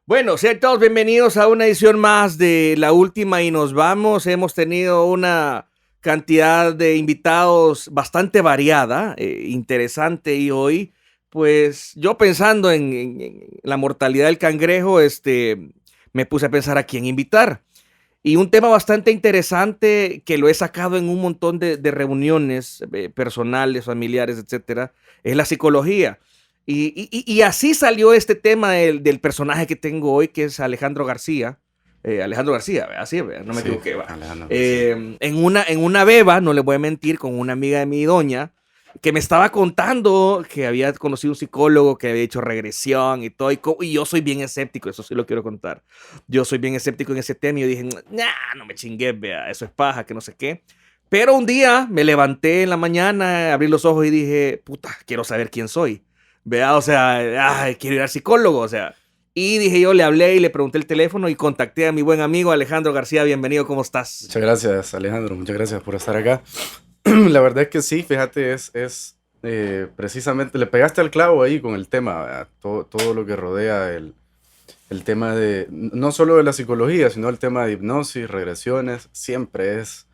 Bueno, sean todos bienvenidos a una edición más de La Última y nos vamos. Hemos tenido una cantidad de invitados bastante variada, interesante, y hoy, pues yo pensando en la mortalidad del cangrejo, me puse a pensar a quién invitar. Y un tema bastante interesante que lo he sacado en un montón de reuniones personales, familiares, etcétera, es la psicología. Y así salió este tema del personaje que tengo hoy, que es Alejandro García. Alejandro García, así, no me Sí, equivoqué. Va. Alejandro García. En una beba, no le voy a mentir, con una amiga de mi doña, que me estaba contando que había conocido un psicólogo que había hecho regresión y todo, y yo soy bien escéptico, eso sí lo quiero contar. Yo soy bien escéptico en ese tema y yo dije, nah, no me chingues, vea, eso es paja, que no sé qué. Pero un día me levanté en la mañana, abrí los ojos y dije, puta, quiero saber quién soy. Vea, o sea, ay, quiero ir al psicólogo, o sea. Y dije yo, le hablé y le pregunté el teléfono y contacté a mi buen amigo Alejandro García. Bienvenido, ¿cómo estás? Muchas gracias, Alejandro. Muchas gracias por estar acá. La verdad es que sí, fíjate, precisamente, le pegaste al clavo ahí con el tema, ¿verdad? Todo lo que rodea el tema de, no solo de la psicología, sino el tema de hipnosis, regresiones, siempre es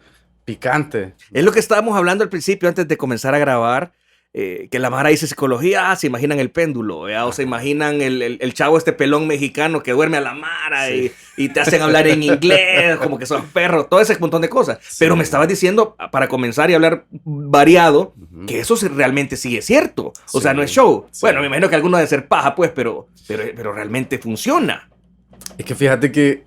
picante. Es lo que estábamos hablando al principio, antes de comenzar a grabar, que la Mara dice psicología, se imaginan el péndulo, ¿verdad? O se imaginan el chavo este pelón mexicano que duerme a la Mara Sí. y te hacen hablar en inglés, como que sos perro, todo ese montón de cosas. Sí. Pero me estabas diciendo, para comenzar y hablar variado, Ujú. que eso realmente sí es cierto. O sea, Sí, no es show. sí. Bueno, me imagino que alguno debe ser paja, pues, pero realmente funciona. Es que fíjate que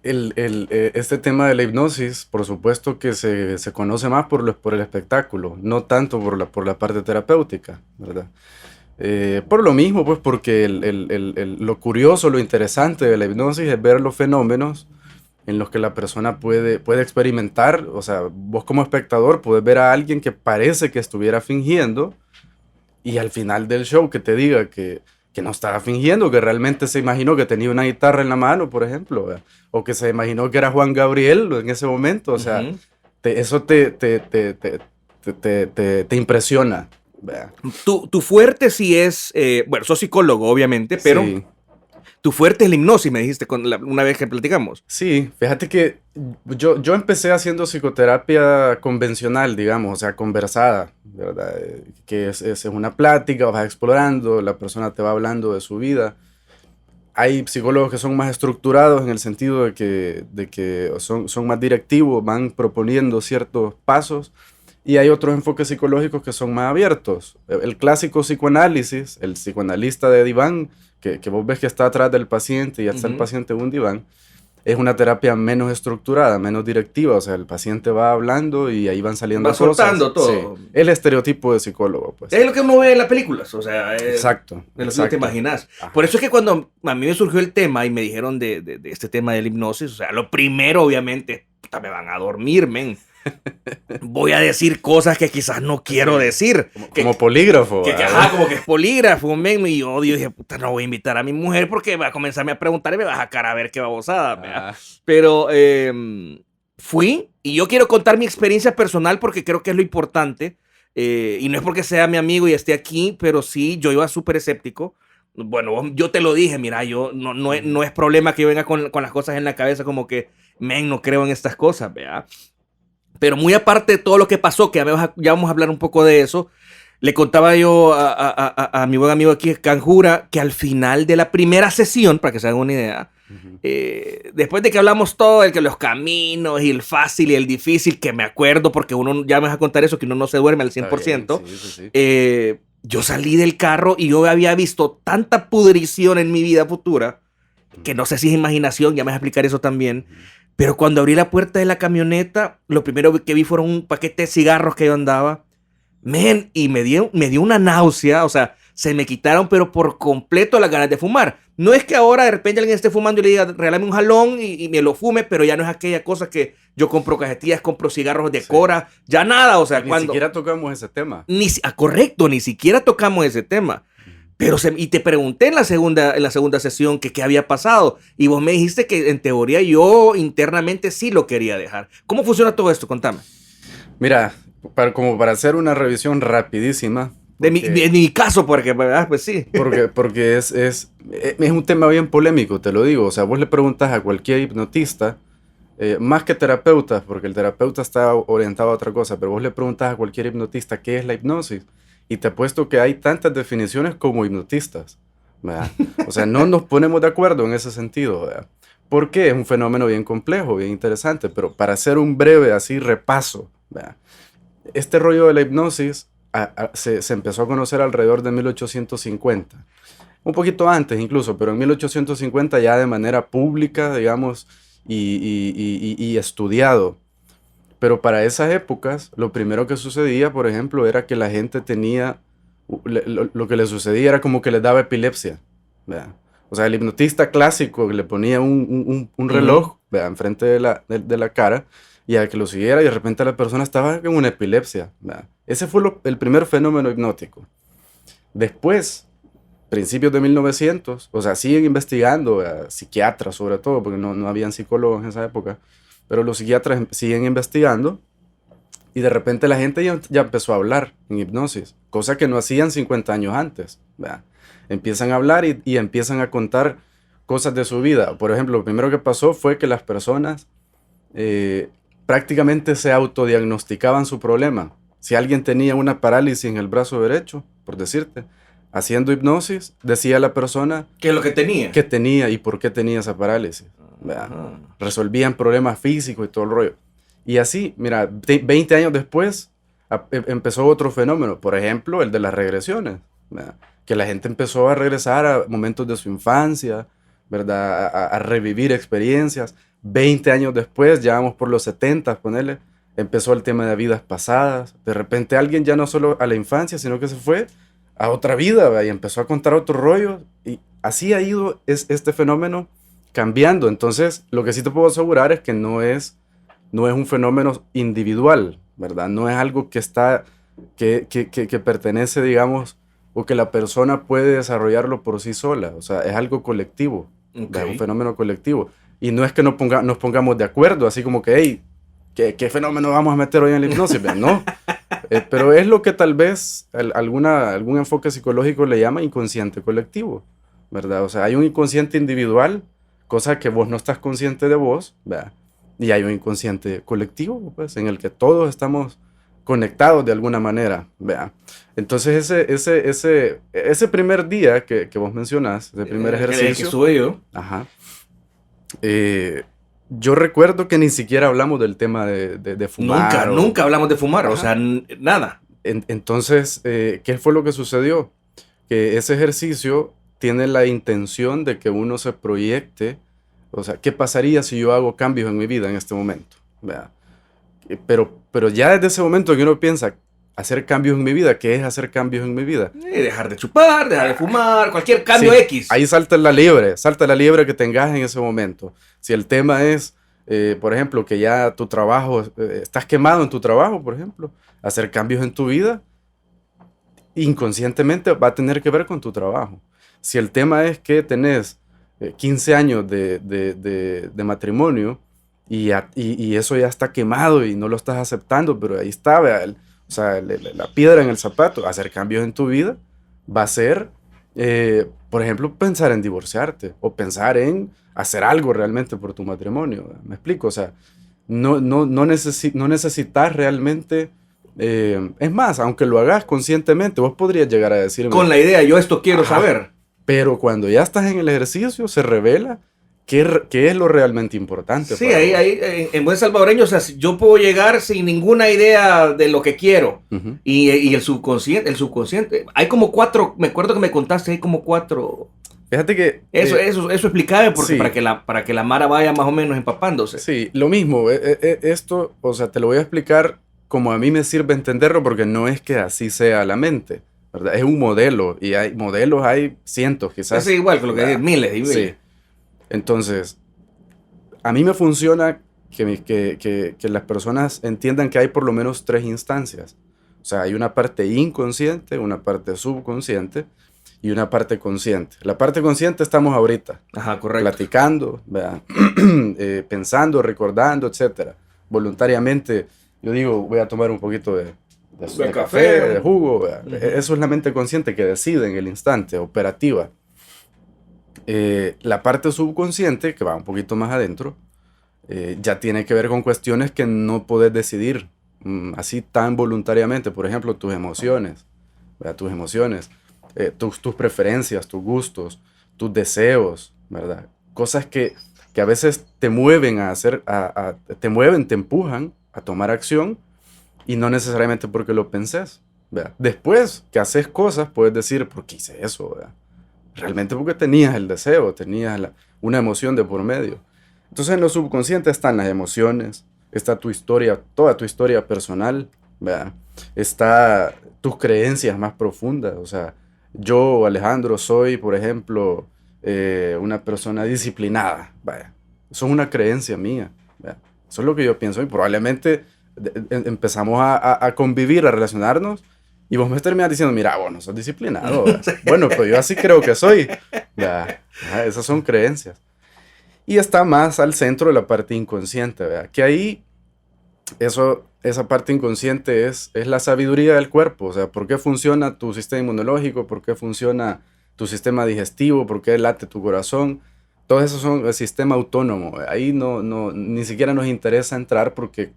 este tema de la hipnosis, por supuesto que se conoce más por el espectáculo, no tanto por la parte terapéutica, ¿verdad? Por lo mismo, pues porque lo curioso, lo interesante de la hipnosis es ver los fenómenos en los que la persona puede experimentar. O sea, vos como espectador puedes ver a alguien que parece que estuviera fingiendo y al final del show que te diga que no estaba fingiendo, que realmente se imaginó que tenía una guitarra en la mano, por ejemplo, ¿verdad? O que se imaginó que era Juan Gabriel en ese momento. O sea, Ujú. eso te impresiona, ¿verdad? Tu fuerte sí es, bueno, sos psicólogo, obviamente, pero Sí, tu fuerte es la hipnosis, me dijiste una vez que platicamos. sí, fíjate que yo empecé haciendo psicoterapia convencional, digamos, o sea, conversada, ¿verdad? Que es una plática, vas explorando, la persona te va hablando de su vida. Hay psicólogos que son más estructurados en el sentido de que son más directivos, van proponiendo ciertos pasos, y hay otros enfoques psicológicos que son más abiertos. El clásico psicoanálisis, el psicoanalista de diván, que vos ves que está atrás del paciente y ya está el Ujú. paciente en un diván, es una terapia menos estructurada, menos directiva. O sea, el paciente va hablando y ahí van Va saliendo cosas. soltando Sí, todo. el estereotipo de psicólogo, pues. Es lo que uno ve en las películas, o sea, Exacto, es lo que no te exacto. imaginas. Por Ajá. eso es que cuando a mí me surgió el tema y me dijeron de este tema de la hipnosis, o sea, lo primero, obviamente, puta, me van a dormir, men. Voy a decir cosas que quizás no quiero Sí, decir. como polígrafo, Ajá, ¿verdad? como que es polígrafo, men. Y yo dije, puta, no voy a invitar a mi mujer porque va a comenzarme a preguntar y me va a sacar a ver qué babosada, ¿verdad? Ah, Pero fui y yo quiero contar mi experiencia personal porque creo que es lo importante. Y no es porque sea mi amigo y esté aquí, pero sí, yo iba súper escéptico. Bueno, yo te lo dije, mira, yo no es problema que yo venga con las cosas en la cabeza como que, men, no creo en estas cosas, ¿verdad? Pero muy aparte de todo lo que pasó, que ya vamos a hablar un poco de eso, le contaba yo a mi buen amigo aquí, Canjura, que al final de la primera sesión, para que se hagan una idea, ujú. después de que hablamos todo, de que los caminos y el fácil y el difícil, que me acuerdo porque uno, ya me vas a contar eso, que uno no se duerme al cien Está por bien, ciento sí, sí, sí. yo salí del carro y yo había visto tanta pudrición en mi vida futura, que no sé si es imaginación, ya me vas a explicar eso también, Ujú. pero cuando abrí la puerta de la camioneta, lo primero que vi fueron un paquete de cigarros que yo andaba. Men, y me dio una náusea, o sea, se me quitaron, pero por completo las ganas de fumar. No es que ahora de repente alguien esté fumando y le diga, regálame un jalón y me lo fume, pero ya no es aquella cosa que yo compro cajetillas, compro cigarros de Sí. Cora, ya nada, o Y sea, ni siquiera tocamos ese tema. Correcto, ni siquiera tocamos ese tema. Pero y te pregunté en la segunda sesión que qué había pasado y vos me dijiste que en teoría yo internamente sí lo quería dejar. ¿Cómo funciona todo esto? Contame. Mira, como para hacer una revisión rapidísima, De mi caso, porque, ¿verdad? Pues sí. Porque es un tema bien polémico, te lo digo. O sea, vos le preguntas a cualquier hipnotista, más que terapeuta, porque el terapeuta está orientado a otra cosa, pero vos le preguntas a cualquier hipnotista qué es la hipnosis, y te apuesto que hay tantas definiciones como hipnotistas, ¿verdad? O sea, no nos ponemos de acuerdo en ese sentido, ¿verdad? Porque es un fenómeno bien complejo, bien interesante, pero para hacer un breve así repaso, ¿verdad? Este rollo de la hipnosis se empezó a conocer alrededor de 1850. Un poquito antes incluso, pero en 1850 ya de manera pública, digamos, y estudiado. Pero para esas épocas, lo primero que sucedía, por ejemplo, era que la gente tenía, lo que le sucedía era como que les daba epilepsia, ¿verdad? O sea, el hipnotista clásico le ponía un reloj, ¿verdad?, enfrente de la cara, y al que lo siguiera, y de repente la persona estaba con una epilepsia, ¿verdad? Ese fue el primer fenómeno hipnótico. Después, principios de 1900, o sea, siguen investigando, psiquiatras sobre todo, porque no habían psicólogos en esa época, pero los psiquiatras siguen investigando, y de repente la gente ya empezó a hablar en hipnosis, cosa que no hacían 50 años antes, ¿verdad? Empiezan a hablar y empiezan a contar cosas de su vida. Por ejemplo, lo primero que pasó fue que las personas prácticamente se autodiagnosticaban su problema. Si alguien tenía una parálisis en el brazo derecho, por decirte, haciendo hipnosis, decía la persona ¿qué es lo que tenía? qué tenía y por qué tenía esa parálisis. Resolvían problemas físicos y todo el rollo. Y así, mira, 20 años después empezó otro fenómeno, por ejemplo, el de las regresiones, ¿verdad? Que la gente empezó a regresar a momentos de su infancia, ¿verdad? A revivir experiencias. 20 años después, ya vamos por los 70, ponele, empezó el tema de vidas pasadas. De repente alguien ya no solo a la infancia, sino que se fue a otra vida, ¿verdad? Y empezó a contar otro rollo. Y así ha ido este fenómeno cambiando. Entonces, lo que sí te puedo asegurar es que no es un fenómeno individual, ¿verdad? No es algo que pertenece, digamos, o que la persona puede desarrollarlo por sí sola. O sea, es algo colectivo, okay. Es un fenómeno colectivo. Y no es que nos pongamos de acuerdo, así como que, hey, ¿qué fenómeno vamos a meter hoy en la hipnosis? No. Pero es lo que tal vez algún enfoque psicológico le llama inconsciente colectivo, ¿verdad? O sea, hay un inconsciente individual, cosa que vos no estás consciente de vos, ¿verdad? Y hay un inconsciente colectivo, pues, en el que todos estamos conectados de alguna manera, ¿vea? Entonces ese primer día que vos mencionás, ese primer ejercicio... que estuve yo. Ajá. Yo recuerdo que ni siquiera hablamos del tema de fumar. Nunca hablamos de fumar, ajá. O sea, nada. Entonces, ¿qué fue lo que sucedió? Que ese ejercicio tiene la intención de que uno se proyecte. O sea, ¿qué pasaría si yo hago cambios en mi vida en este momento? ¿Verdad? Pero ya desde ese momento que uno piensa, hacer cambios en mi vida, ¿qué es hacer cambios en mi vida? Dejar de chupar, dejar de fumar, cualquier cambio, sí, X. Ahí salta la liebre que tengas en ese momento. Si el tema es, por ejemplo, que ya tu trabajo, estás quemado en tu trabajo, por ejemplo, hacer cambios en tu vida, inconscientemente va a tener que ver con tu trabajo. Si el tema es que tenés 15 años de matrimonio y eso ya está quemado y no lo estás aceptando, pero ahí está, o sea, la piedra en el zapato, hacer cambios en tu vida va a ser, por ejemplo, pensar en divorciarte o pensar en hacer algo realmente por tu matrimonio. ¿Me explico? O sea, no necesitas realmente... es más, aunque lo hagas conscientemente, vos podrías llegar a decir... Con la idea, yo esto quiero saber. Pero cuando ya estás en el ejercicio, se revela qué es lo realmente importante. Sí, ahí en buen salvadoreño, o sea, yo puedo llegar sin ninguna idea de lo que quiero. Uh-huh. Y el subconsciente, hay como 4, me acuerdo que me contaste, hay como 4... Fíjate que... Eso explicame, porque sí, para que la Mara vaya más o menos empapándose. Sí, lo mismo, esto, o sea, te lo voy a explicar como a mí me sirve entenderlo, porque no es que así sea la mente, ¿verdad? Es un modelo, y hay modelos, hay cientos quizás. Es igual que lo que hay miles y miles. Sí. Entonces, a mí me funciona que las personas entiendan que hay por lo menos 3 instancias. O sea, hay una parte inconsciente, una parte subconsciente y una parte consciente. La parte consciente estamos ahorita. Ajá, correcto. Platicando, pensando, recordando, etc. Voluntariamente, yo digo, voy a tomar un poquito de café, de jugo, ¿verdad? Eso es la mente consciente que decide en el instante, operativa. La parte subconsciente, que va un poquito más adentro, ya tiene que ver con cuestiones que no podés decidir así tan voluntariamente. Por ejemplo, tus emociones, ¿verdad? Tus emociones, tus preferencias, tus gustos, tus deseos, ¿verdad? Cosas que a veces te mueven a hacer, te mueven, te empujan a tomar acción y no necesariamente porque lo pensés, ¿verdad? Después que haces cosas, puedes decir, ¿por qué hice eso? ¿Verdad? Realmente porque tenías el deseo, tenías una emoción de por medio. Entonces en lo subconsciente están las emociones, está tu historia, toda tu historia personal, ¿verdad? Está tus creencias más profundas. O sea, yo, Alejandro, soy, por ejemplo, una persona disciplinada. Vaya, eso es una creencia mía. ¿Verdad? Eso es lo que yo pienso y probablemente empezamos a convivir, a relacionarnos. Y vos me terminás diciendo, mira, vos no sos disciplinado. Bueno, pues yo así creo que soy. Esas son creencias. Y está más al centro de la parte inconsciente, ¿verdad? Que ahí, esa parte inconsciente es la sabiduría del cuerpo. O sea, ¿por qué funciona tu sistema inmunológico? ¿Por qué funciona tu sistema digestivo? ¿Por qué late tu corazón? Todo eso son el sistema autónomo. Ahí ni siquiera nos interesa entrar porque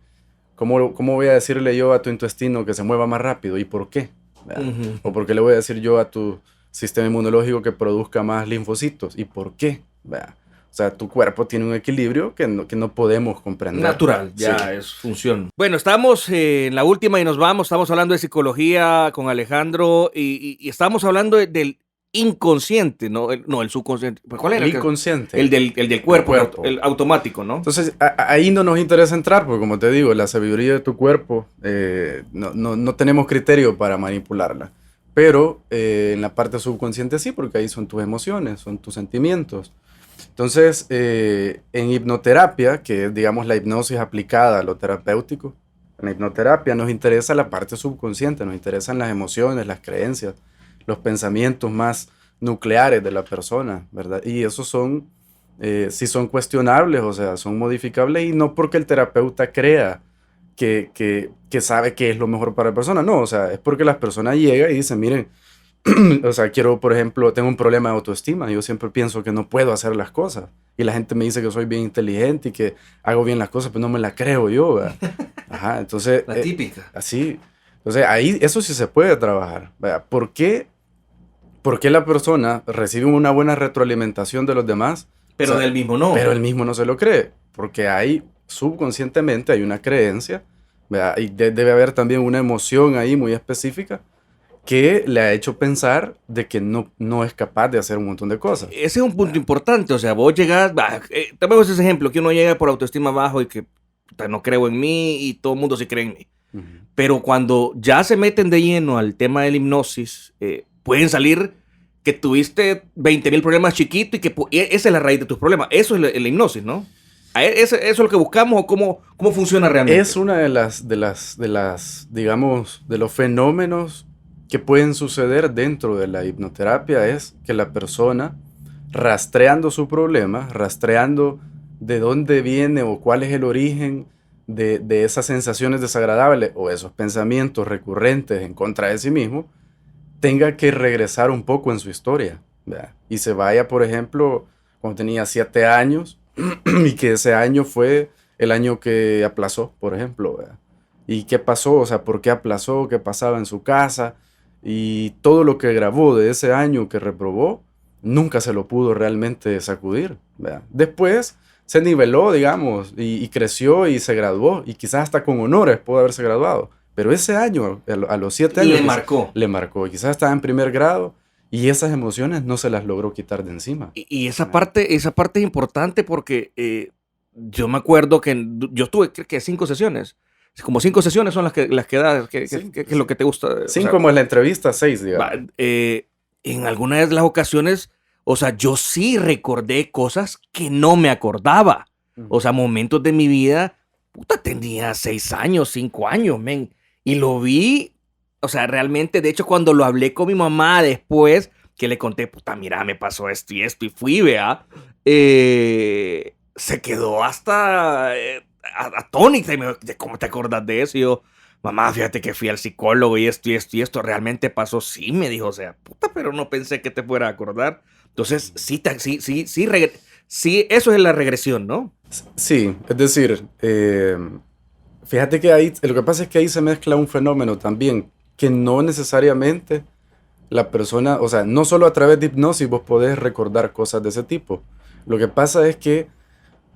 ¿cómo voy a decirle yo a tu intestino que se mueva más rápido? ¿Y por qué? Uh-huh. ¿O por qué le voy a decir yo a tu sistema inmunológico que produzca más linfocitos? ¿Y por qué? ¿Verdad? O sea, tu cuerpo tiene un equilibrio que no podemos comprender. Natural, ya sí. Es función. Bueno, estamos en la última y nos vamos. Estamos hablando de psicología con Alejandro y estamos hablando del inconsciente, ¿no? El subconsciente. ¿Cuál era? El inconsciente. El del cuerpo, el automático, ¿no? Entonces, ahí no nos interesa entrar, porque como te digo, la sabiduría de tu cuerpo, no tenemos criterio para manipularla. Pero en la parte subconsciente sí, porque ahí son tus emociones, son tus sentimientos. Entonces, en hipnoterapia, que es, digamos, la hipnosis aplicada a lo terapéutico, en la hipnoterapia nos interesa la parte subconsciente, nos interesan las emociones, las creencias, los pensamientos más nucleares de la persona, ¿verdad? Y esos son, sí son cuestionables, o sea, son modificables y no porque el terapeuta crea que sabe qué es lo mejor para la persona, no, o sea, es porque las personas llegan y dicen, miren, o sea, por ejemplo, tengo un problema de autoestima, yo siempre pienso que no puedo hacer las cosas y la gente me dice que soy bien inteligente y que hago bien las cosas, pero no me la creo yo, ¿verdad? Ajá, entonces... La típica. Así, entonces ahí eso sí se puede trabajar, ¿verdad? ¿Por qué la persona recibe una buena retroalimentación de los demás? Pero o sea, del mismo no. Pero el mismo no se lo cree, porque hay subconscientemente hay una creencia, ¿verdad? Y debe haber también una emoción ahí muy específica que le ha hecho pensar de que no es capaz de hacer un montón de cosas. Ese es un punto importante, o sea, vos llegás, también ese ejemplo, que uno llega por autoestima bajo y que no creo en mí y todo el mundo sí cree en mí. Uh-huh. Pero cuando ya se meten de lleno al tema de la hipnosis, pueden salir que tuviste 20,000 problemas chiquitos y que esa es la raíz de tus problemas. Eso es la hipnosis, ¿no? ¿Eso es lo que buscamos o cómo funciona realmente? Es una de las, digamos, de los fenómenos que pueden suceder dentro de la hipnoterapia, es que la persona, rastreando su problema, rastreando de dónde viene o cuál es el origen de esas sensaciones desagradables o esos pensamientos recurrentes en contra de sí mismo, tenga que regresar un poco en su historia, ¿verdad? Y se vaya, por ejemplo, cuando tenía 7 años y que ese año fue el año que aplazó, por ejemplo, ¿verdad? ¿Y qué pasó? O sea, ¿por qué aplazó? ¿Qué pasaba en su casa? Y todo lo que grabó de ese año que reprobó, nunca se lo pudo realmente sacudir, ¿verdad? Después se niveló, digamos, y creció y se graduó, y quizás hasta con honores pudo haberse graduado. Pero ese año, a los 7 años... Le marcó. Quizás estaba en primer grado y esas emociones no se las logró quitar de encima. Y esa parte es importante porque yo me acuerdo que yo tuve, creo que 5 sesiones. Como 5 sesiones son las que das, que es lo que te gusta. 5 como en la entrevista, 6, digamos. En algunas de las ocasiones, o sea, yo sí recordé cosas que no me acordaba. O sea, momentos de mi vida, tenía 6 años, 5 años, men. Y lo vi, o sea, realmente, de hecho, cuando lo hablé con mi mamá después, que le conté, mira, me pasó esto y fui, vea, se quedó hasta atónita. ¿Cómo te acordás de eso? Y yo, mamá, fíjate que fui al psicólogo y esto y esto y esto realmente pasó. Sí, me dijo, o sea, puta, pero no pensé que te fuera a acordar. Entonces, sí, sí, eso es la regresión, ¿no? Sí, es decir, fíjate que ahí, lo que pasa es que ahí se mezcla un fenómeno también, que no necesariamente la persona, o sea, no solo a través de hipnosis vos podés recordar cosas de ese tipo. Lo que pasa es que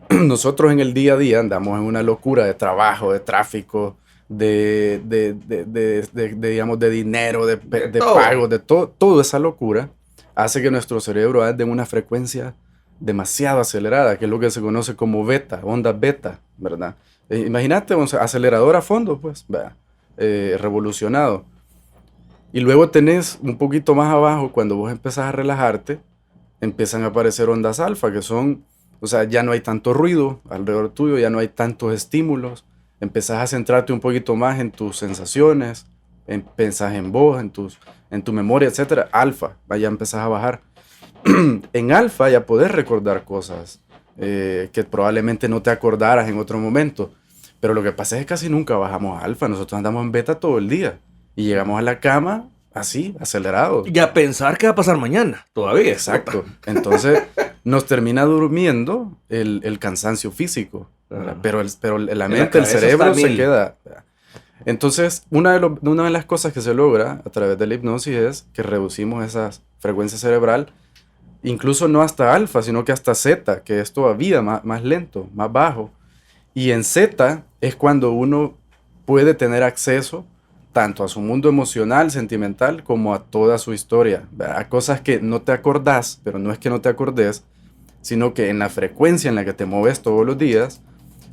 nosotros en el día a día andamos en una locura de trabajo, de tráfico, digamos, de dinero, de Todo. pago, de todo, toda esa locura hace que nuestro cerebro ande en una frecuencia demasiado acelerada, que es lo que se conoce como beta, onda beta, ¿verdad? Imagínate un acelerador a fondo, pues, vea, revolucionado. Y luego tenés un poquito más abajo, cuando vos empezás a relajarte, empiezan a aparecer ondas alfa, que son, o sea, ya no hay tanto ruido alrededor tuyo, ya no hay tantos estímulos, empezás a centrarte un poquito más en tus sensaciones, pensás en vos, en tu memoria, etcétera. Alfa, ya empezás a bajar. En alfa ya podés recordar cosas que probablemente no te acordaras en otro momento. Pero lo que pasa es que casi nunca bajamos a alfa, nosotros andamos en beta todo el día y llegamos a la cama así, acelerados. Y a pensar qué va a pasar mañana, todavía. Exacto. Entonces nos termina durmiendo el cansancio físico, ¿verdad? Ajá. Pero la La mente, el cabeza está cerebro a se mil. queda. Entonces, una de las cosas que se logra a través de la hipnosis es que reducimos esa frecuencia cerebral, incluso no hasta alfa, sino que hasta zeta, que es todavía más lento, más bajo. Y en zeta es cuando uno puede tener acceso tanto a su mundo emocional, sentimental, como a toda su historia, ¿verdad? A cosas que no te acordás, pero no es que no te acordes, sino que en la frecuencia en la que te mueves todos los días,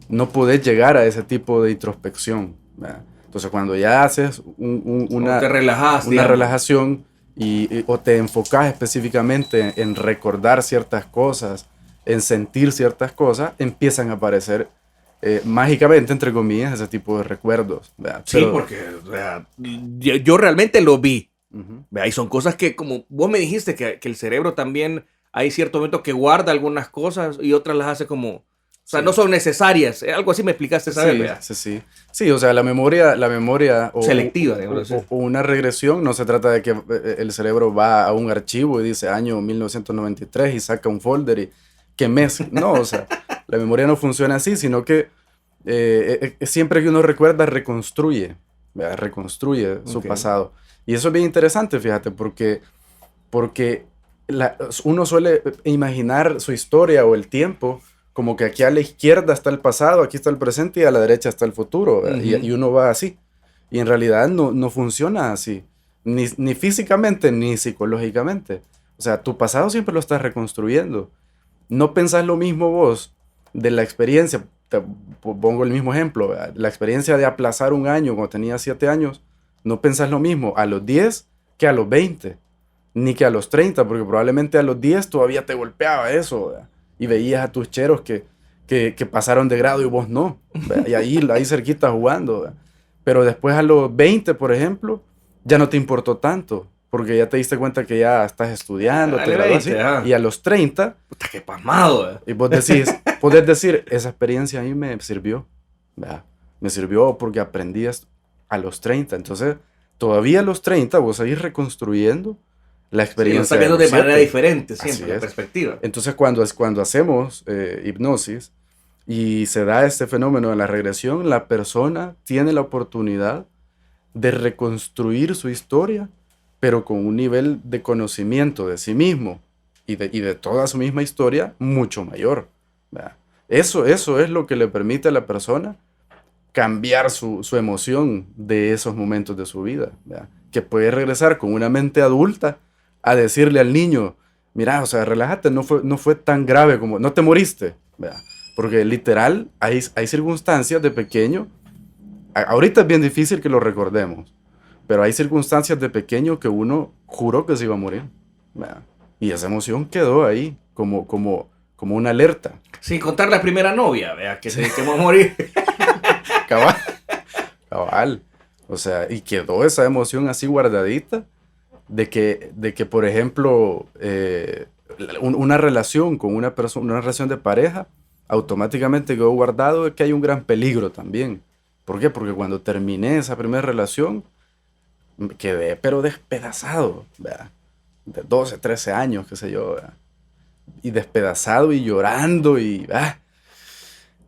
no podés llegar a ese tipo de introspección, ¿verdad? Entonces, cuando ya haces O te relajás, una digamos. relajación o te enfocas específicamente en recordar ciertas cosas, en sentir ciertas cosas, empiezan a aparecer mágicamente, entre comillas, ese tipo de recuerdos, ¿verdad? Sí, Pero, porque o sea, yo realmente lo vi. ujú, Vea, y son cosas que, como vos me dijiste, que el cerebro también hay cierto momento que guarda algunas cosas y otras las hace como, o sea, no sí. son necesarias. Algo así me explicaste, ¿sabes? Sí, Vea, sí, sí. Sí, o sea, la memoria selectiva, digamos así. o una regresión no se trata de que el cerebro va a un archivo y dice año 1993 y saca un folder y qué mes. No, o sea, la memoria no funciona así, sino que siempre que uno recuerda, reconstruye, ¿verdad? Reconstruye su Ok. pasado. Y eso es bien interesante, fíjate, porque uno suele imaginar su historia o el tiempo como que aquí a la izquierda está el pasado, aquí está el presente y a la derecha está el futuro, ¿verdad? Y Ujú. uno va así. Y en realidad no funciona así, ni físicamente ni psicológicamente. O sea, tu pasado siempre lo estás reconstruyendo. No pensás lo mismo vos de la experiencia, te pongo el mismo ejemplo, ¿verdad? La experiencia de aplazar un año cuando tenía 7 años, no pensás lo mismo a los 10 que a los 20 ni que a los 30 porque probablemente a los 10 todavía te golpeaba eso, ¿verdad? Y veías a tus cheros que pasaron de grado y vos no, ¿verdad? Y ahí cerquita jugando, ¿verdad? Pero después a los 20 por ejemplo, ya no te importó tanto, porque ya te diste cuenta que ya estás estudiando, te Dale graduaste, 20, y a los 30 Puta, qué pasmado. y vos decís, podés decir, esa experiencia a mí me sirvió, ¿verdad? Me sirvió porque aprendí a los 30. Entonces, todavía a los 30 vos seguís reconstruyendo la Sí, lo experiencia estás de viendo los de manera 7. diferente Así siempre, la es. perspectiva. Entonces, cuando hacemos hipnosis y se da este fenómeno de la regresión, la persona tiene la oportunidad de reconstruir su historia, pero con un nivel de conocimiento de sí mismo y de toda su misma historia mucho mayor, ¿verdad? Eso es lo que le permite a la persona cambiar su emoción de esos momentos de su vida, ¿verdad? Que puede regresar con una mente adulta a decirle al niño, mira, o sea, relájate, no fue tan grave como, no te moriste, ¿verdad? Porque literal hay circunstancias de pequeño, ahorita es bien difícil que lo recordemos, pero hay circunstancias de pequeño que uno juró que se iba a morir, ¿verdad? Y esa emoción quedó ahí como una alerta. Sin contar la primera novia, vea, que Sí. se quemó a morir. Cabal, cabal. O sea, y quedó esa emoción así guardadita de que por ejemplo, una relación con una persona, una relación de pareja, automáticamente quedó guardado de que hay un gran peligro también. ¿Por qué? Porque cuando terminé esa primera relación, me quedé pero despedazado, ¿verdad? De 12, 13 años, qué sé yo, ¿verdad? Y despedazado y llorando y...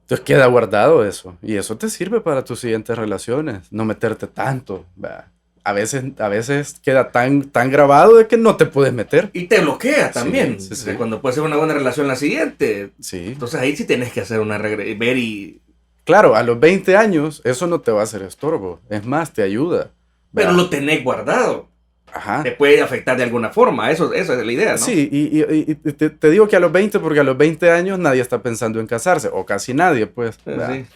Entonces queda guardado eso. Y eso te sirve para tus siguientes relaciones. No meterte tanto, ¿verdad? A veces queda tan grabado de que no te puedes meter. Y te bloquea Sí, también. sí, O sea, sí. cuando puede ser una buena relación la siguiente. Sí. Entonces ahí sí tienes que hacer ver y... Claro, a los 20 años eso no te va a hacer estorbo. Es más, te ayuda. Pero ¿Verdad? lo tenés guardado. Ajá. Te puede afectar de alguna forma. Esa es la idea, ¿no? Sí, y te digo que a los 20 porque a los 20 años nadie está pensando en casarse, o casi nadie, pues. ¿Verdad? Sí.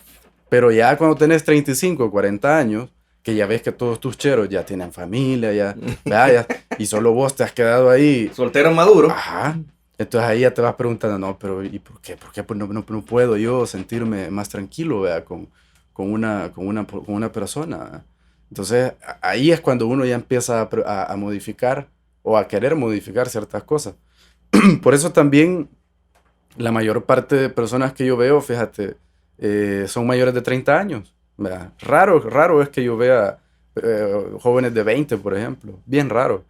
Pero ya cuando tenés 35, 40 años, que ya ves que todos tus cheros ya tienen familia, ya, ¿verdad? Y solo vos te has quedado ahí. Soltero maduro. Ajá. Entonces ahí ya te vas preguntando, no, pero ¿y por qué? ¿Por qué pues no puedo yo sentirme más tranquilo, ¿verdad? Con una persona, ¿verdad? Entonces ahí es cuando uno ya empieza a modificar o a querer modificar ciertas cosas. Por eso también la mayor parte de personas que yo veo, fíjate, son mayores de 30 años, ¿verdad? Raro es que yo vea jóvenes de 20, por ejemplo. Bien raro.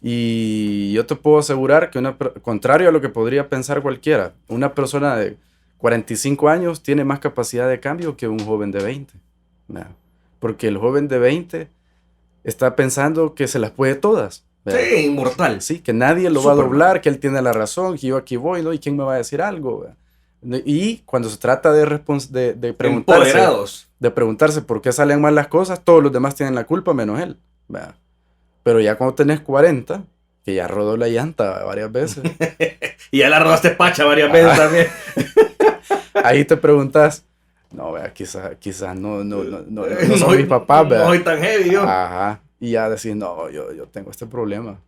Y yo te puedo asegurar que, contrario a lo que podría pensar cualquiera, una persona de 45 años tiene más capacidad de cambio que un joven de 20, ¿verdad? Porque el joven de 20 está pensando que se las puede todas, ¿verdad? Sí, inmortal. Sí, que nadie lo va a doblar, que él tiene la razón, que yo aquí voy, ¿no? ¿Y quién me va a decir algo, ¿verdad? Y cuando se trata de Empoderados. preguntarse por qué salen mal las cosas, todos los demás tienen la culpa menos él, ¿verdad? Pero ya cuando tenés 40, que ya rodó la llanta varias veces, Y ya la rodaste pacha varias veces también. ahí te preguntas, no, ¿verdad? Quizás no son mis papás, ¿verdad? No soy tan heavy yo. Ajá. Y ya decís, no, yo tengo este problema.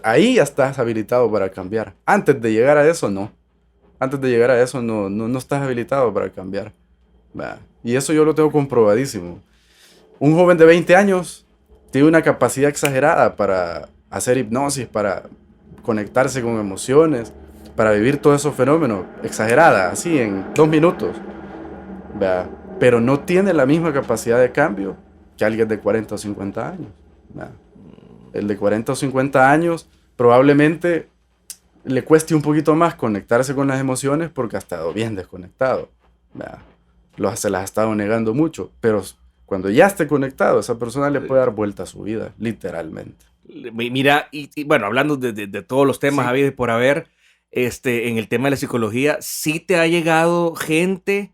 Ahí ya estás habilitado para cambiar. Antes de llegar a eso, no. Antes de llegar a eso, no estás habilitado para cambiar. ¿Verdad? Y eso yo lo tengo comprobadísimo. Un joven de 20 años tiene una capacidad exagerada para hacer hipnosis, para conectarse con emociones, para vivir todos esos fenómenos. Exagerada, así en 2 minutos. ¿Verdad? Pero no tiene la misma capacidad de cambio que alguien de 40 o 50 años. ¿Verdad? El de 40 o 50 años probablemente le cueste un poquito más conectarse con las emociones porque ha estado bien desconectado. ¿Verdad? Se las ha estado negando mucho, pero cuando ya esté conectado, esa persona le puede dar vuelta a su vida, literalmente. Mira, y bueno, hablando de todos los temas Sí. habidos y por haber, en el tema de la psicología, sí te ha llegado gente,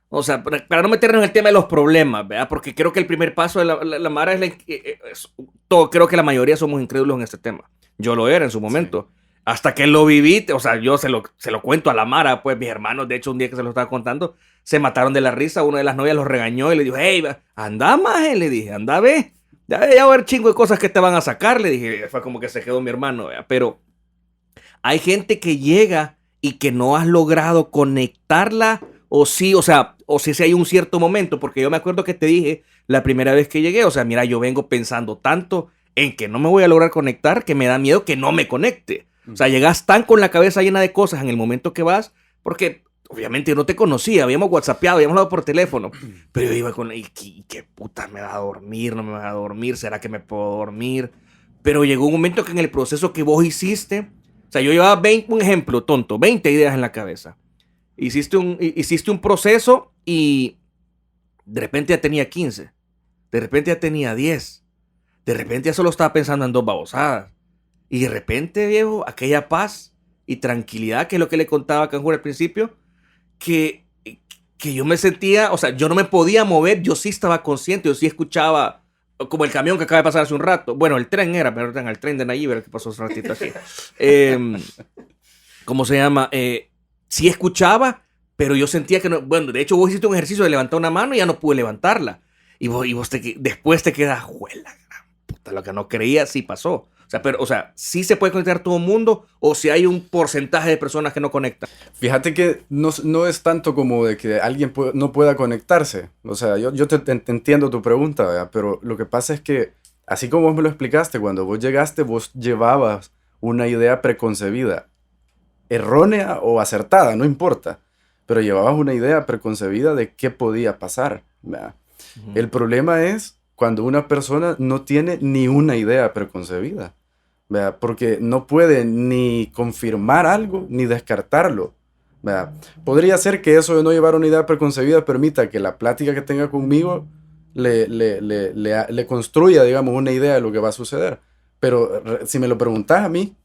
o sea, para no meternos en el tema de los problemas, ¿verdad? Porque creo que el primer paso de la Mara creo que la mayoría somos incrédulos en este tema. Yo lo era en su momento. Sí. Hasta que lo viví, o sea, yo se lo cuento a la Mara, pues mis hermanos, de hecho, un día que se lo estaba contando, se mataron de la risa. Una de las novias los regañó y le dijo, hey, anda más, le dije, anda, ve. Ya va a haber chingo de cosas que te van a sacar, le dije. Fue como que se quedó mi hermano, ¿verdad? Pero hay gente que llega y que no has logrado conectarla, o sí, o sea, o si hay un cierto momento, porque yo me acuerdo que te dije la primera vez que llegué, o sea, mira, yo vengo pensando tanto en que no me voy a lograr conectar que me da miedo que no me conecte. O sea, llegas tan con la cabeza llena de cosas en el momento que vas, porque obviamente yo no te conocía, habíamos whatsappeado, habíamos hablado por teléfono, pero yo iba con, ¿y qué puta me va a dormir? ¿No me va a dormir? ¿Será que me puedo dormir? Pero llegó un momento que en el proceso que vos hiciste, o sea, yo llevaba un ejemplo tonto, 20 ideas en la cabeza. Hiciste un proceso y de repente ya tenía 15, de repente ya tenía 10, de repente ya solo estaba pensando en 2 babosadas. Y de repente, viejo, aquella paz y tranquilidad, que es lo que le contaba a Canjur al principio, que yo me sentía, o sea, yo no me podía mover, yo sí estaba consciente, yo sí escuchaba, como el camión que acaba de pasar hace un rato. Bueno, el tren era, pero el tren de Nayib, que pasó hace un ratito aquí. ¿Cómo se llama? Sí escuchaba, pero yo sentía que no. Bueno, de hecho, vos hiciste un ejercicio de levantar una mano y ya no pude levantarla. Y vos después te quedas, juela, gran puta, lo que no creía sí pasó. O sea, sí se puede conectar todo el mundo, o si hay un porcentaje de personas que no conectan. Fíjate que no es tanto como de que alguien no pueda conectarse. O sea, yo te entiendo tu pregunta, ¿verdad? Pero lo que pasa es que, así como vos me lo explicaste, cuando vos llegaste, vos llevabas una idea preconcebida, errónea o acertada, no importa, pero llevabas una idea preconcebida de qué podía pasar, ¿verdad? Ujú. El problema es cuando una persona no tiene ni una idea preconcebida, ¿verdad? Porque no puede ni confirmar algo ni descartarlo, ¿verdad? Podría ser que eso de no llevar una idea preconcebida permita que la plática que tenga conmigo le construya, digamos, una idea de lo que va a suceder. Pero si me lo preguntas a mí,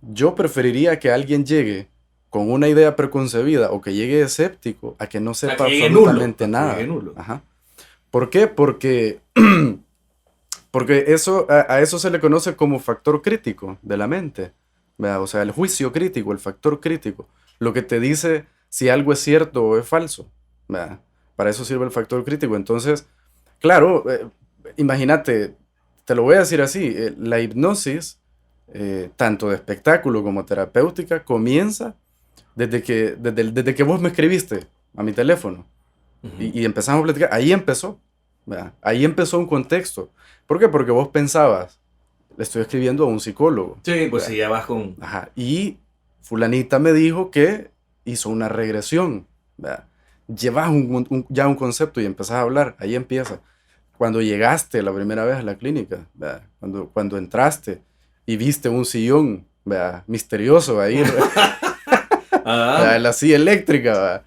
yo preferiría que alguien llegue con una idea preconcebida o que llegue escéptico a que no O sea, sepa que llegue nulo. absolutamente Que llegue nada. nulo. Ajá. ¿Por qué? Porque eso, a eso se le conoce como factor crítico de la mente, ¿verdad? O sea, el juicio crítico, el factor crítico, lo que te dice si algo es cierto o es falso, ¿verdad? Para eso sirve el factor crítico. Entonces, claro, imagínate, te lo voy a decir así, la hipnosis, tanto de espectáculo como terapéutica, comienza desde que vos me escribiste a mi teléfono Ujú. y empezamos a platicar. Ahí empezó, ¿verdad? Ahí empezó un contexto. ¿Por qué? Porque vos pensabas, le estoy escribiendo a un psicólogo, Sí, pues ¿verdad? sí, ya vas con... Ajá. Y fulanita me dijo que hizo una regresión, ¿verdad? Llevas ya un concepto y empezás a hablar. Ahí empieza. Cuando llegaste la primera vez a la clínica, ¿verdad? Cuando entraste y viste un sillón, ¿verdad? Misterioso ahí, Ah, la silla eléctrica,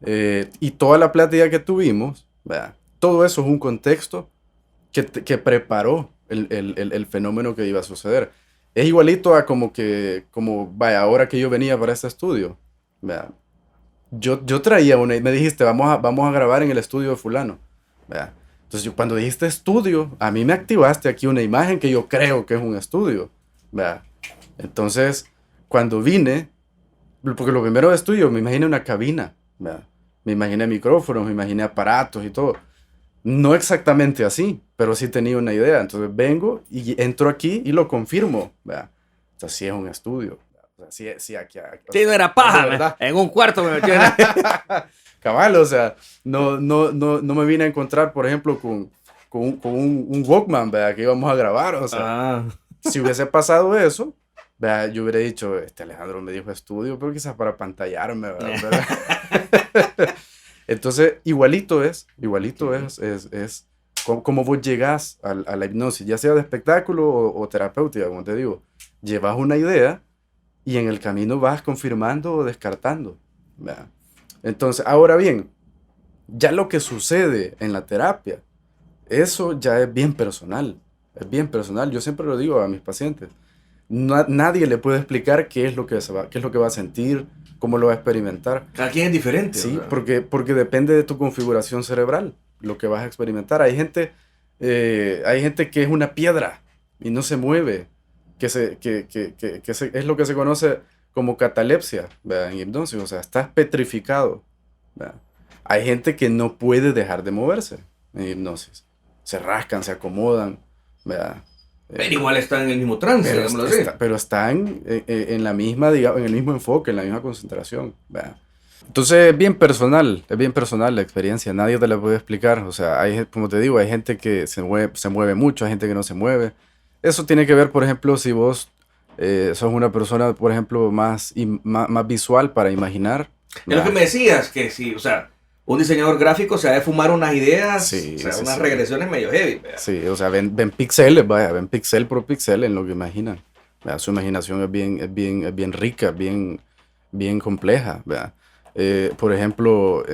¿verdad? Y toda la plática que tuvimos, ¿verdad? Todo eso es un contexto que preparó el fenómeno que iba a suceder. Es igualito a vaya, ahora que yo venía para este estudio, ¿verdad? Yo traía me dijiste, vamos a grabar en el estudio de fulano, ¿verdad? Entonces, cuando dijiste estudio, a mí me activaste aquí una imagen que yo creo que es un estudio, ¿verdad? Entonces, cuando vine, porque lo primero de estudio, me imaginé una cabina, ¿verdad? Me imaginé micrófonos, me imaginé aparatos y todo. No exactamente así, pero sí tenía una idea. Entonces vengo y entro aquí y lo confirmo, ¿verdad? O sea, sí es un estudio. O sea, sí aquí, o sí, no sea, era es de paja. verdad. En un cuarto me metí en... Cabal, o sea, no me vine a encontrar, por ejemplo, con un Walkman, ¿verdad? Que íbamos a grabar, o sea, Ah, si hubiese pasado eso, ¿verdad? Yo hubiera dicho, este Alejandro me dijo estudio, pero quizás para pantallarme, ¿verdad? Entonces, igualito ok. es como vos llegás a la hipnosis, ya sea de espectáculo o terapéutica, como te digo. Llevas una idea y en el camino vas confirmando o descartando, ¿verdad? Entonces, ahora bien, ya lo que sucede en la terapia, eso ya es bien personal. Es bien personal. Yo siempre lo digo a mis pacientes. Nadie le puede explicar qué es lo que qué es lo que va a sentir, cómo lo va a experimentar. Cada quien es diferente, o Sí, sea. porque depende de tu configuración cerebral, lo que vas a experimentar. Hay gente que es una piedra y no se mueve, es lo que se conoce como catalepsia, ¿verdad? En hipnosis, o sea, estás petrificado, ¿verdad? Hay gente que no puede dejar de moverse en hipnosis. Se rascan, se acomodan, ¿verdad? Pero Eh, igual están en el mismo trance, digámoslo así. pero están en la misma, digamos, en el mismo enfoque, en la misma concentración, ¿verdad? Entonces es bien personal la experiencia, nadie te la puede explicar, o sea, como te digo, hay gente que se mueve mucho, hay gente que no se mueve. Eso tiene que ver, por ejemplo, si vos sos una persona, por ejemplo, más visual para imaginar, Es lo que ¿verdad? me decías, que sí, o sea, un diseñador gráfico se ha de fumar unas ideas, o Sí, sea, sí, unas sí. regresiones medio heavy, ¿verdad? Sí, o sea, ven píxeles, vaya, ven píxel por píxel en lo que imaginan. ¿Verdad? Su imaginación es bien rica, bien compleja, ¿verdad? Por ejemplo,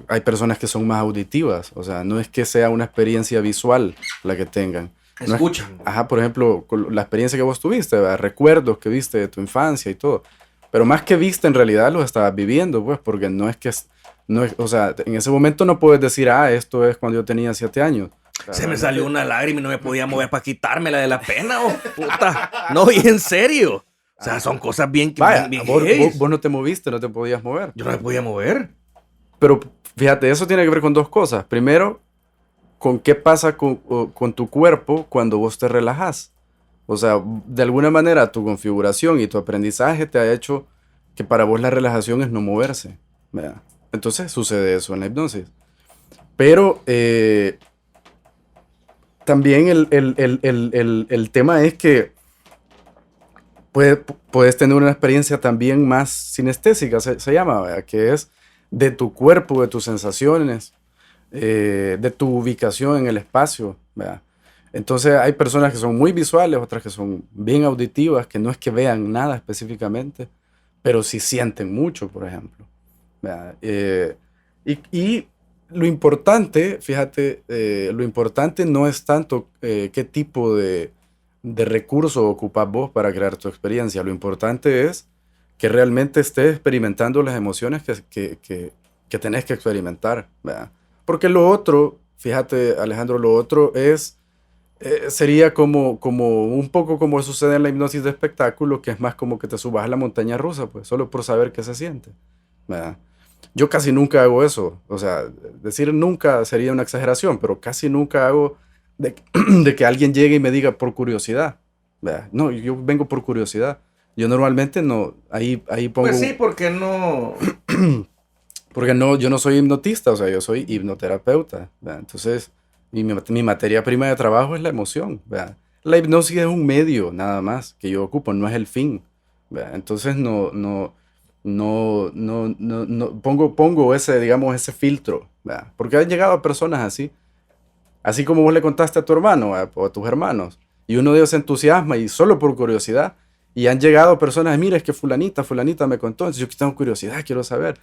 hay personas que son más auditivas, o sea, no es que sea una experiencia visual la que tengan. No es, Escuchan. ajá, por ejemplo, con la experiencia que vos tuviste, ¿verdad? Recuerdos que viste de tu infancia y todo. Pero más que viste, en realidad los estabas viviendo, pues, porque no es, o sea, en ese momento no puedes decir, esto es cuando yo tenía 7 años. O sea, Se me salió realmente. una lágrima y no me podía mover para quitármela de la pena, oh, puta. No, y en serio. O sea, son cosas bien, bien, Vaya, bien vos, vos- heavies. vos no te moviste, no te podías mover. Yo no me podía mover. Pero fíjate, eso tiene que ver con dos cosas. Primero, con qué pasa con tu cuerpo cuando vos te relajas. O sea, de alguna manera tu configuración y tu aprendizaje te ha hecho que para vos la relajación es no moverse, ¿verdad? Entonces sucede eso en la hipnosis. Pero también el tema es que puedes tener una experiencia también más sinestésica, se llama, ¿verdad? Que es de tu cuerpo, de tus sensaciones. de tu ubicación en el espacio, ¿verdad? Entonces hay personas que son muy visuales, otras que son bien auditivas, que no es que vean nada específicamente, pero sí sienten mucho, por ejemplo, ¿verdad? Y lo importante, fíjate, lo importante no es tanto qué tipo de recurso ocupas vos para crear tu experiencia. Lo importante es que realmente estés experimentando las emociones que tenés que experimentar, ¿verdad? Porque lo otro, fíjate, Alejandro, lo otro sería como un poco como sucede en la hipnosis de espectáculo, que es más como que te subas a la montaña rusa, pues, solo por saber qué se siente, ¿verdad? Yo casi nunca hago eso, o sea, decir nunca sería una exageración, pero casi nunca hago de, de que alguien llegue y me diga por curiosidad, ¿verdad? No, yo vengo por curiosidad. Yo normalmente no, ahí pongo, Pues sí, porque no. porque no, yo no soy hipnotista, o sea, yo soy hipnoterapeuta, ¿verdad? Entonces, mi materia prima de trabajo es la emoción, ¿verdad? La hipnosis es un medio, nada más, que yo ocupo, no es el fin, ¿verdad? Entonces, pongo ese, digamos, ese filtro, ¿verdad? Porque han llegado personas así como vos le contaste a tu hermano o a tus hermanos, y uno de ellos se entusiasma y solo por curiosidad, y han llegado personas, mira, es que fulanita me contó, entonces yo que tengo curiosidad, quiero saber.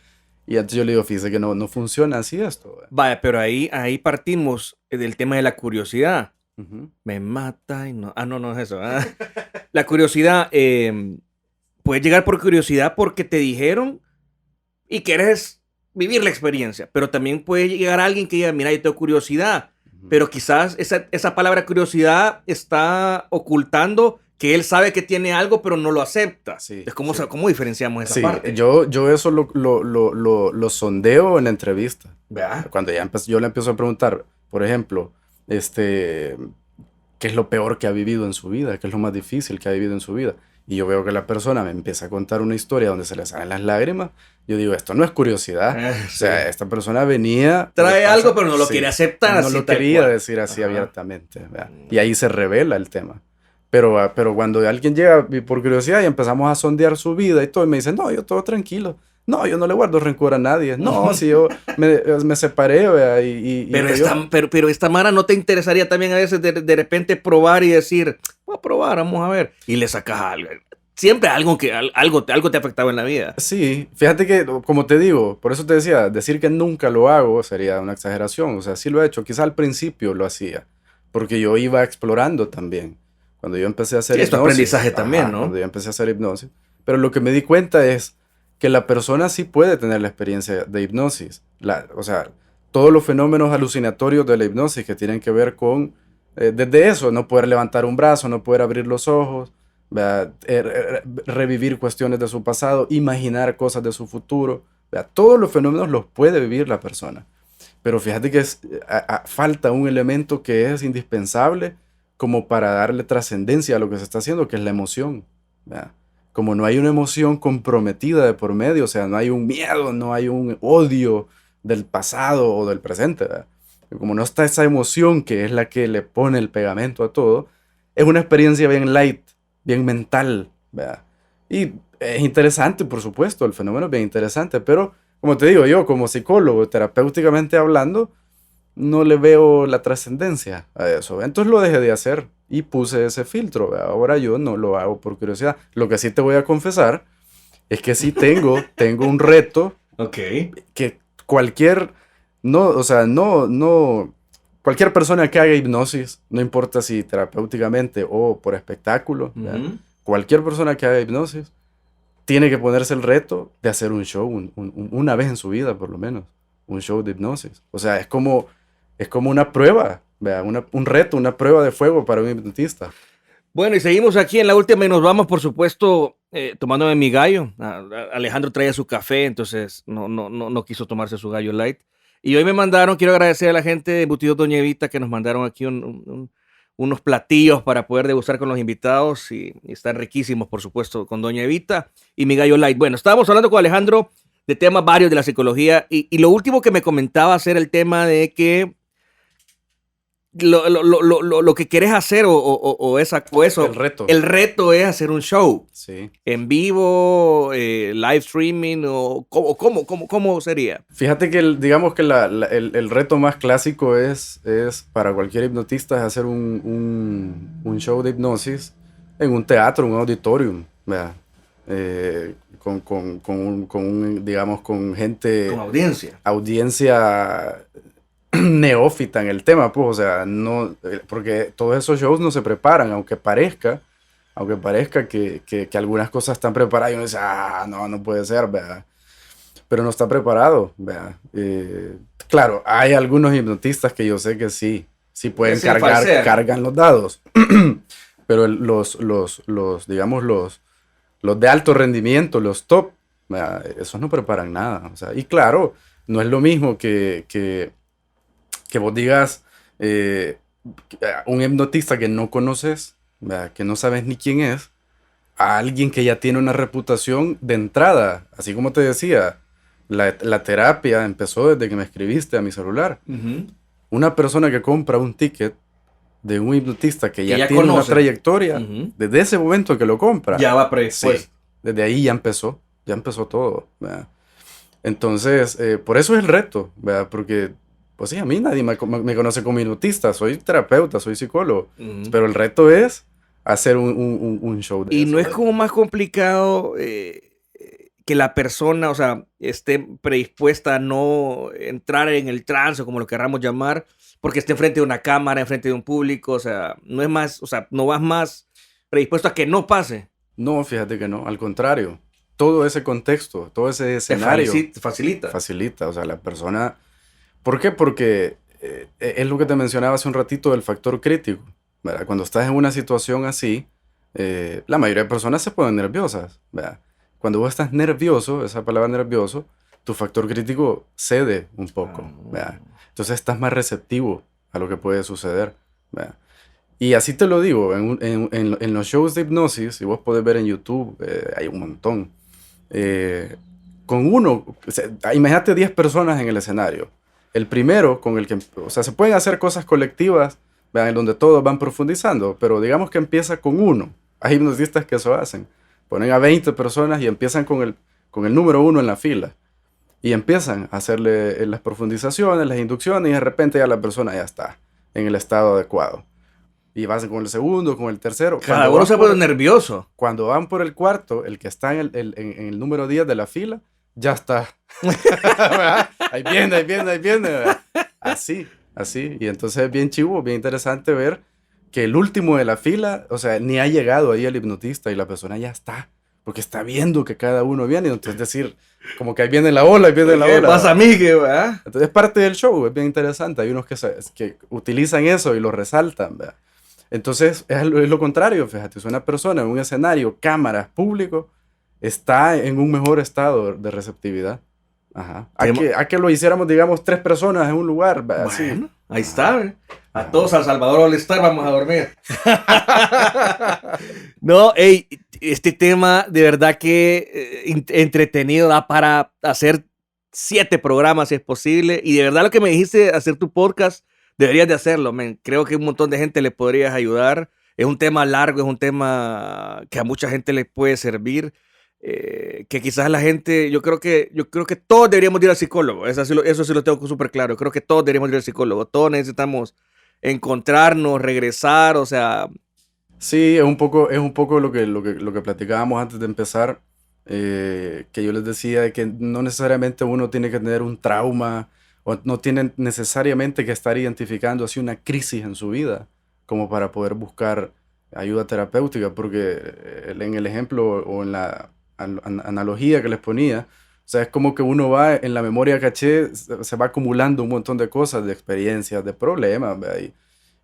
Y entonces yo le digo, fíjese que no funciona así esto. Vaya, pero ahí partimos del tema de la curiosidad. Ujú. Me mata y no. Ah, no, no es eso. La curiosidad, puede llegar por curiosidad porque te dijeron y quieres vivir la experiencia, pero también puede llegar alguien que diga, mira, yo tengo curiosidad, Ujú. pero quizás esa palabra curiosidad está ocultando que él sabe que tiene algo, pero no lo acepta. Sí, Entonces, sí. ¿cómo diferenciamos esa Sí, parte? yo eso lo sondeo en la entrevista. ¿Verdad? Cuando yo le empiezo a preguntar, por ejemplo, este, ¿qué es lo peor que ha vivido en su vida? ¿Qué es lo más difícil que ha vivido en su vida? Y yo veo que la persona me empieza a contar una historia donde se le salen las lágrimas. Yo digo, esto no es curiosidad. O Sí. sea, esta persona venía... lo que Trae pasa- algo, pero no lo quiere sí, aceptar no así lo tal quería cual. decir así Ajá. abiertamente, ¿verdad? Y ahí se revela el tema. Pero cuando alguien llega por curiosidad y empezamos a sondear su vida y todo, y me dice, no, yo todo tranquilo. No, yo no le guardo rencor a nadie. No, si yo me separé, ¿verdad? Pero yo... pero esta Mara, ¿no te interesaría también a veces de repente probar y decir, voy a probar, vamos a ver? Y le sacas algo. Siempre algo te ha afectado en la vida. Sí, fíjate que, como te digo, por eso te decía, decir que nunca lo hago sería una exageración. O sea, sí lo he hecho. Quizá al principio lo hacía, porque yo iba explorando también. Cuando yo empecé a hacer Sí, es tu hipnosis, aprendizaje también, ajá, ¿no? cuando yo empecé a hacer hipnosis. Pero lo que me di cuenta es que la persona sí puede tener la experiencia de hipnosis. O sea, todos los fenómenos alucinatorios de la hipnosis que tienen que ver con, desde eso, no poder levantar un brazo, no poder abrir los ojos, ¿verdad? Revivir cuestiones de su pasado, imaginar cosas de su futuro, ¿verdad? Todos los fenómenos los puede vivir la persona. Pero fíjate que falta un elemento que es indispensable como para darle trascendencia a lo que se está haciendo, que es la emoción, ¿verdad? Como no hay una emoción comprometida de por medio, o sea, no hay un miedo, no hay un odio del pasado o del presente, ¿verdad? Como no está esa emoción que es la que le pone el pegamento a todo, es una experiencia bien light, bien mental, ¿verdad? Y es interesante, por supuesto, el fenómeno es bien interesante, pero como te digo yo, como psicólogo, terapéuticamente hablando, no le veo la trascendencia a eso. Entonces lo dejé de hacer y puse ese filtro, ¿verdad? Ahora yo no lo hago por curiosidad. Lo que sí te voy a confesar es que sí tengo un reto Ok. que o sea, cualquier persona que haga hipnosis, no importa si terapéuticamente o por espectáculo, ¿verdad? Ujú. Cualquier persona que haga hipnosis tiene que ponerse el reto de hacer un show, una vez en su vida por lo menos, un show de hipnosis. O sea, es como una prueba, ¿verdad? Un reto, una prueba de fuego para un hipnotista. Bueno, y seguimos aquí en la última y nos vamos, por supuesto, tomándome mi gallo. Alejandro traía su café, entonces no quiso tomarse su gallo light. Y hoy me mandaron, quiero agradecer a la gente de Embutidos Doña Evita que nos mandaron aquí unos platillos para poder degustar con los invitados y están riquísimos, por supuesto, con Doña Evita y mi gallo light. Bueno, estábamos hablando con Alejandro de temas varios de la psicología y lo último que me comentaba era el tema de que lo que quieres hacer o eso. El reto es hacer un show. Sí. En vivo, live streaming, o ¿cómo sería? Fíjate que digamos que el reto más clásico es para cualquier hipnotista es hacer un show de hipnosis en un teatro, un auditorium, ¿verdad? Digamos, con gente... Con audiencia. Audiencia neófita en el tema, pues, o sea, no, porque todos esos shows no se preparan, aunque parezca que algunas cosas están preparadas y uno dice, no puede ser, ¿verdad? Pero no está preparado, ¿verdad? Claro, hay algunos hipnotistas que yo sé que sí pueden cargan los dados, pero los de alto rendimiento, los top, ¿verdad? Esos no preparan nada, o sea, y claro, no es lo mismo que vos digas un hipnotista que no conoces, ¿verdad? Que no sabes ni quién es, a alguien que ya tiene una reputación de entrada. Así como te decía, la terapia empezó desde que me escribiste a mi celular. Uh-huh. Una persona que compra un ticket de un hipnotista que ya tiene una trayectoria, uh-huh, desde ese momento que lo compra, ya va predispuesto. Sí, desde ahí ya empezó todo, ¿verdad? Entonces, por eso es el reto, ¿verdad? Porque pues sí, a mí nadie me conoce como hipnotista, soy terapeuta, soy psicólogo, uh-huh, pero el reto es hacer un show de y eso. No es como más complicado que la persona, o sea, esté predispuesta a no entrar en el trance, como lo querramos llamar, porque esté enfrente de una cámara, enfrente de un público, o sea, no es más, o sea, no vas más predispuesto a que no pase. No, fíjate que no, al contrario, todo ese contexto, todo ese escenario facilita, o sea, la persona... ¿Por qué? Porque es lo que te mencionaba hace un ratito del factor crítico, ¿verdad? Cuando estás en una situación así, la mayoría de personas se ponen nerviosas, ¿verdad? Cuando vos estás nervioso, esa palabra nervioso, tu factor crítico cede un poco, ¿verdad? Entonces estás más receptivo a lo que puede suceder, ¿verdad? Y así te lo digo, en los shows de hipnosis, y vos podés ver en YouTube, hay un montón. Con uno, o sea, imagínate 10 personas en el escenario. El primero con el que, o sea, se pueden hacer cosas colectivas, ¿verdad? En donde todos van profundizando, pero digamos que empieza con uno. Hay hipnotistas que eso hacen. Ponen a 20 personas y empiezan con el número 1 en la fila. Y empiezan a hacerle las profundizaciones, las inducciones, y de repente ya la persona ya está en el estado adecuado. Y vas con el segundo, con el tercero. Cada uno se pone nervioso. Cuando van por el cuarto, el que está en el número 10 de la fila, ya está. Ahí viene. ¿Verdad? Así. Y entonces es bien chivo, bien interesante ver que el último de la fila, o sea, ni ha llegado ahí el hipnotista y la persona ya está. Porque está viendo que cada uno viene. Entonces, es decir, como que ahí viene la ola, ¿Qué pasa, Miguel? ¿Verdad? Entonces es parte del show, es bien interesante. Hay unos que utilizan eso y lo resaltan, ¿verdad? Entonces es lo contrario, fíjate. Si una persona en un escenario, cámaras, público, está en un mejor estado de receptividad. Ajá. A que lo hiciéramos, digamos, 3 personas en un lugar. Bueno, así. Ahí está. A todos al Salvador All Star vamos a dormir. No, hey, este tema de verdad que entretenido, da para hacer 7 programas si es posible. Y de verdad lo que me dijiste, hacer tu podcast, deberías de hacerlo, man. Creo que un montón de gente le podrías ayudar. Es un tema largo, es un tema que a mucha gente le puede servir. Que quizás la gente, yo creo que todos deberíamos ir al psicólogo, eso sí lo tengo súper claro. Yo creo que todos deberíamos ir al psicólogo, todos necesitamos encontrarnos, regresar, o sea... Sí, es un poco lo que platicábamos antes de empezar, que yo les decía de que no necesariamente uno tiene que tener un trauma, o no tiene necesariamente que estar identificando así una crisis en su vida, como para poder buscar ayuda terapéutica, porque en el ejemplo o en la analogía que les ponía, o sea, es como que uno va en la memoria caché, se va acumulando un montón de cosas, de experiencias, de problemas,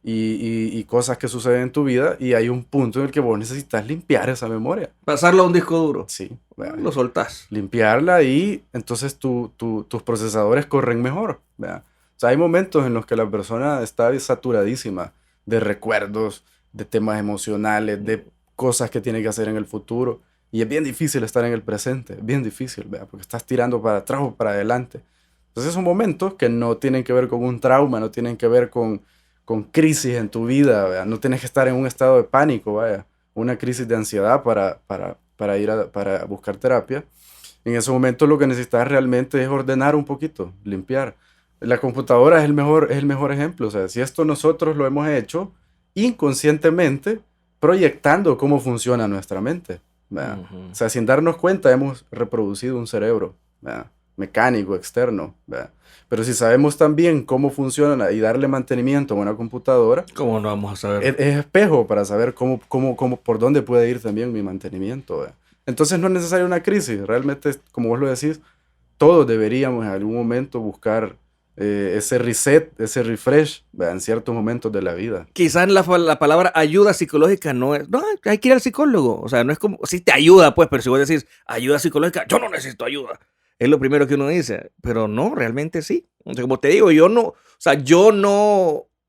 y cosas que suceden en tu vida, y hay un punto en el que vos necesitas limpiar esa memoria. Pasarlo a un disco duro. Sí. Lo soltás. Limpiarla y entonces tus procesadores corren mejor. ¿Verdad? O sea, hay momentos en los que la persona está saturadísima de recuerdos, de temas emocionales, de cosas que tiene que hacer en el futuro. Y es bien difícil estar en el presente, bien difícil, ¿verdad? Porque estás tirando para atrás o para adelante. Entonces son momentos que no tienen que ver con un trauma, no tienen que ver con con crisis en tu vida, ¿verdad? No tienes que estar en un estado de pánico, vaya, una crisis de ansiedad para buscar terapia. En ese momento lo que necesitas realmente es ordenar un poquito, limpiar. La computadora es el mejor ejemplo. O sea, si esto nosotros lo hemos hecho inconscientemente, proyectando cómo funciona nuestra mente, ¿verdad? O sea, sin darnos cuenta hemos reproducido un cerebro, ¿verdad? Mecánico, externo, ¿verdad? Pero si sabemos también cómo funciona y darle mantenimiento a una computadora, ¿cómo no vamos a saber? Es espejo para saber por dónde puede ir también mi mantenimiento, ¿verdad? Entonces no es necesaria una crisis. Realmente, como vos lo decís, todos deberíamos en algún momento buscar ese reset, ese refresh, ¿verdad? En ciertos momentos de la vida. Quizás la palabra ayuda psicológica no es... No, hay que ir al psicólogo. O sea, no es como... Sí te ayuda, pues, pero si vos decís ayuda psicológica, yo no necesito ayuda. Es lo primero que uno dice. Pero no, realmente sí. O sea, como te digo, yo no...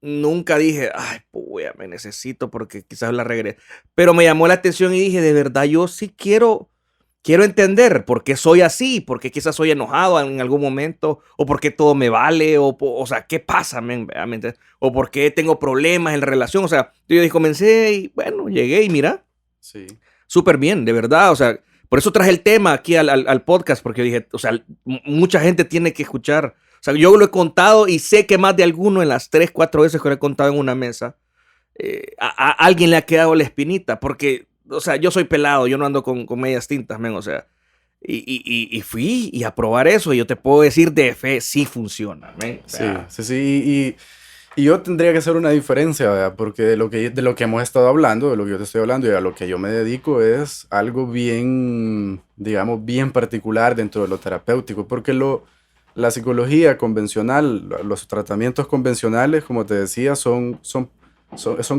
Nunca dije, ay, pues, me necesito porque quizás la regrese. Pero me llamó la atención y dije, de verdad, yo sí quiero entender por qué soy así, por qué quizás soy enojado en algún momento, o por qué todo me vale, o sea, ¿qué pasa, men? O por qué tengo problemas en la relación. O sea, yo comencé y bueno, llegué y mira, Sí. súper bien, de verdad. O sea, por eso traje el tema aquí al podcast, porque dije, o sea, mucha gente tiene que escuchar. O sea, yo lo he contado y sé que más de alguno en las 3, 4 veces que lo he contado en una mesa, a alguien le ha quedado la espinita, porque, o sea, yo soy pelado, yo no ando con medias tintas, men, o sea, y fui y a probar eso, y yo te puedo decir de fe, sí funciona, men. O sea, Sí. Y yo tendría que hacer una diferencia, ¿verdad? Porque de lo que hemos estado hablando, de lo que yo te estoy hablando y a lo que yo me dedico es algo bien, digamos, bien particular dentro de lo terapéutico, porque la psicología convencional, los tratamientos convencionales, como te decía, son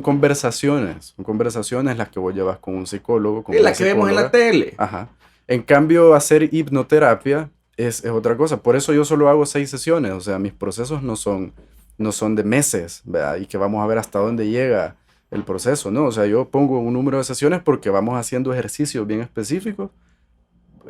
conversaciones. Son conversaciones las que vos llevas con un psicólogo, con es una la que vemos en la psicóloga. tele. Ajá. En cambio, hacer hipnoterapia es otra cosa. Por eso yo solo hago 6 sesiones. O sea, mis procesos no son de meses, ¿verdad? Y que vamos a ver hasta dónde llega el proceso, ¿no? O sea, yo pongo un número de sesiones porque vamos haciendo ejercicios bien específicos.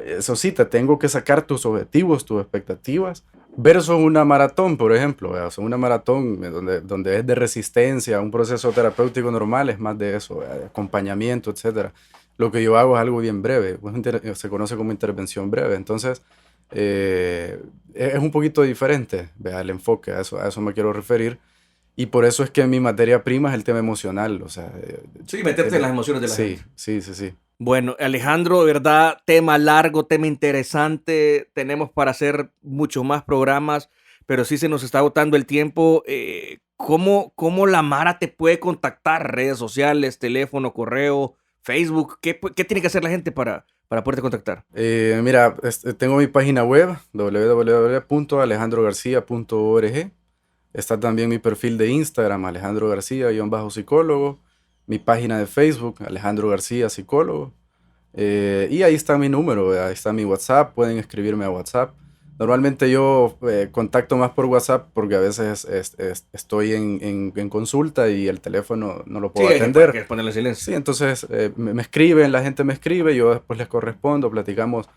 Eso sí, te tengo que sacar tus objetivos, tus expectativas, versus una maratón, por ejemplo, ¿verdad? O sea, una maratón donde es de resistencia, un proceso terapéutico normal es más de eso, ¿verdad? De acompañamiento, etcétera. Lo que yo hago es algo bien breve, se conoce como intervención breve, entonces es un poquito diferente, ¿verdad? El enfoque, a eso me quiero referir, y por eso es que mi materia prima es el tema emocional, o sea... Sí, meterte en las emociones de la gente. Sí. Bueno, Alejandro, de verdad, tema largo, tema interesante. Tenemos para hacer muchos más programas, pero sí se nos está agotando el tiempo. ¿Cómo la Mara te puede contactar? Redes sociales, teléfono, correo, Facebook. ¿Qué tiene que hacer la gente para poderte contactar? Mira, tengo mi página web, www.alejandrogarcia.org. Está también mi perfil de Instagram, Alejandro García-psicólogo. Mi página de Facebook, Alejandro García, psicólogo. Y ahí está mi número, ahí está mi WhatsApp, pueden escribirme a WhatsApp. Normalmente yo contacto más por WhatsApp porque a veces estoy en consulta y el teléfono no lo puedo atender. Hay que ponerle silencio. Sí, entonces me escriben, la gente me escribe, yo después les correspondo, platicamos.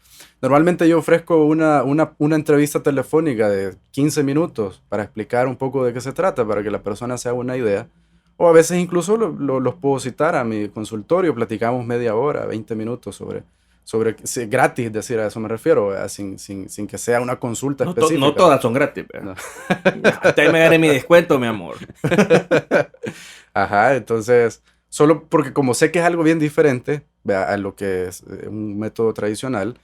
Normalmente yo ofrezco una entrevista telefónica de 15 minutos para explicar un poco de qué se trata, para que la persona se haga una idea. O a veces incluso los puedo citar a mi consultorio, platicamos media hora, 20 minutos gratis, decir, a eso me refiero, sin que sea una consulta específica. No todas son gratis. No. Hasta ahí me gané mi descuento, mi amor. Ajá, entonces, solo porque como sé que es algo bien diferente a lo que es un método tradicional,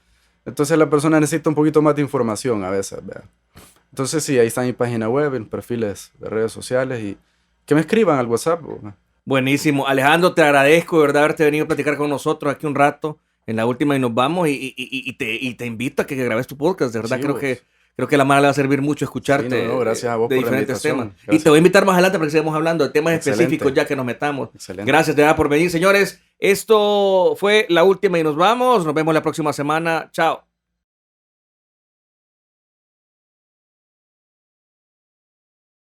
entonces la persona necesita un poquito más de información a veces. Entonces sí, ahí está mi página web, en perfiles de redes sociales y que me escriban al WhatsApp. Buenísimo. Alejandro, te agradezco de verdad haberte venido a platicar con nosotros aquí un rato en la última y nos vamos y te invito a que grabes tu podcast. De verdad, Sí, creo que a la Mara le va a servir mucho escucharte. Sí, gracias a vos de por la diferentes temas. invitación. Y te voy a invitar más adelante para que sigamos hablando de temas Excelente. específicos ya que nos metamos. Excelente. Gracias de verdad por venir, señores. Esto fue la última y nos vamos. Nos vemos la próxima semana. Chao.